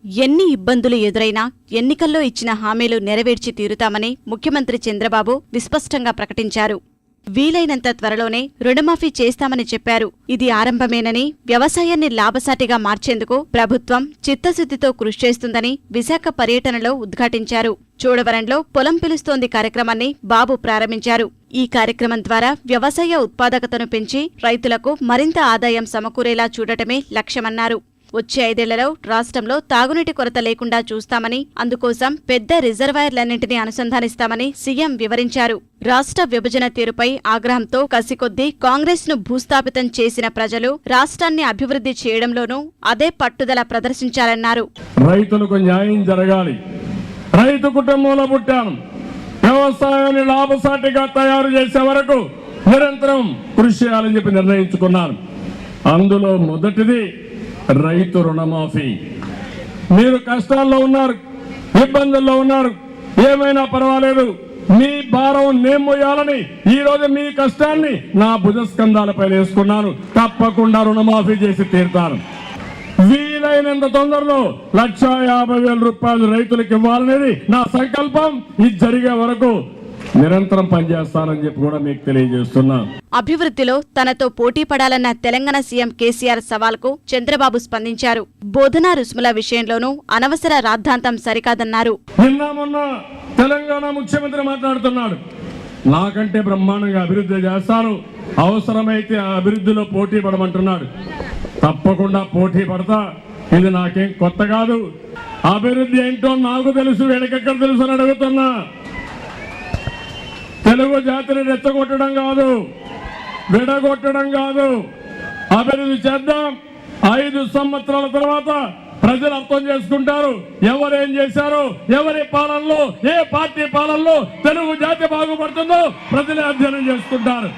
ఎన్ని ఇబ్బందులు ఎదురైనా ఎన్నికల్లో ఇచ్చిన హామీలు నెరవేర్చి తీరుతామని ముఖ్యమంత్రి చంద్రబాబు విస్పష్టంగా ప్రకటించారు. వీలైనంత త్వరలోనే రుణమాఫీ చేస్తామని చెప్పారు. ఇది ఆరంభమేనని, వ్యవసాయాన్ని లాభసాటిగా మార్చేందుకు ప్రభుత్వం చిత్తశుద్ధితో కృషి చేస్తుందని విశాఖ పర్యటనలో ఉద్ఘాటించారు. చోడవరంలో పొలం పిలుస్తోంది కార్యక్రమాన్ని బాబు ప్రారంభించారు. ఈ కార్యక్రమం ద్వారా వ్యవసాయ ఉత్పాదకతను పెంచి రైతులకు మరింత ఆదాయం సమకూరేలా చూడటమే లక్ష్యమన్నారు. వచ్చే 5 ఏళ్లలో రాష్ట్రంలో తాగునీటి కొరత లేకుండా చూస్తామని, అందుకోసం పెద్ద రిజర్వాయర్లన్నింటినీ అనుసంధానిస్తామని సీఎం వివరించారు. రాష్ట్ర విభజన తీరుపై ఆగ్రహంతో కసికొద్దీ కాంగ్రెస్ను భూస్థాపితం చేసిన ప్రజలు రాష్ట్రాన్ని అభివృద్ధి చేయడంలోనూ అదే పట్టుదల ప్రదర్శించాలన్నారు. రైతులకు న్యాయం జరగాలి. రైతు కుటుంబంలో పుట్టాను. వ్యవసాయాన్ని లాభసాటిగా తయారు చేసే వరకు నిరంతరం కృషి చేయాలని చెప్పి నిర్ణయించుకున్నాను. అందులో మొదటిది రైతు రుణమాఫీ. మీరు కష్టాల్లో ఉన్నారు, ఇబ్బందుల్లో ఉన్నారు, ఏమైనా పర్వాలేదు, మీ భారం నేను మోయాలని ఈ రోజు మీ కష్టాన్ని నా భుజస్కంధాలపై వేసుకున్నాను. తప్పకుండా రుణమాఫీ చేసి తీరుతాను. వీలైనంత తొందరలో 1,50,000 రూపాయలు రైతులకు ఇవ్వాలనేది నా సంకల్పం. ఇది జరిగే వరకు నిరంతరం పనిచేస్తానని చెప్పి కూడా మీకు తెలియజేస్తున్నా. అభివృద్ధిలో తనతో పోటీ పడాలన్న తెలంగాణ సీఎం కేసీఆర్ సవాల్కు చంద్రబాబు స్పందించారు. బోధనా రుసుముల విషయంలోనూ అనవసర రాద్ధాంతం సరికాదన్నారు. నిన్న మొన్న తెలంగాణ ముఖ్యమంత్రి మాట్లాడుతున్నాడు, నాకంటే బ్రహ్మాండంగా అభివృద్ధి చేస్తాను, అవసరమైతే ఆ అభివృద్ధిలో పోటీ పడమంటున్నాడు. తప్పకుండా పోటీ పడతా. ఇది నాకేం కొత్త కాదు. అభివృద్ధి ఏంటో నాకు తెలుసు, వెనకెక్కడ తెలుసు అని అడుగుతున్నా. తెలుగు జాతిని రెచ్చగొట్టడం కాదు, విడగొట్టడం కాదు, అభివృద్ధి చేద్దాం. 5 సంవత్సరాల తర్వాత ప్రజలు అర్థం చేసుకుంటారు ఎవరేం చేశారో, ఎవరి పాలనలో, ఏ పార్టీ పాలనలో తెలుగు జాతి బాగుపడుతుందో ప్రజలే అధ్యయనం చేసుకుంటారు.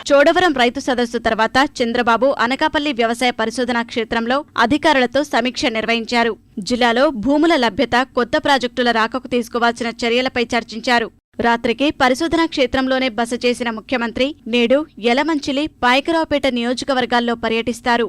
చోడవరం రైతు సదస్సు తర్వాత చంద్రబాబు అనకాపల్లి వ్యవసాయ పరిశోధనా క్షేత్రంలో అధికారులతో సమీక్ష నిర్వహించారు. జిల్లాలో భూముల లభ్యత, కొత్త ప్రాజెక్టుల రాకకు తీసుకోవాల్సిన చర్యలపై చర్చించారు. రాత్రికి పరిశోధనా క్షేత్రంలోనే బస చేసిన ముఖ్యమంత్రి నేడు యలమంచిలి, పాయకరావుపేట నియోజకవర్గాల్లో పర్యటిస్తారు.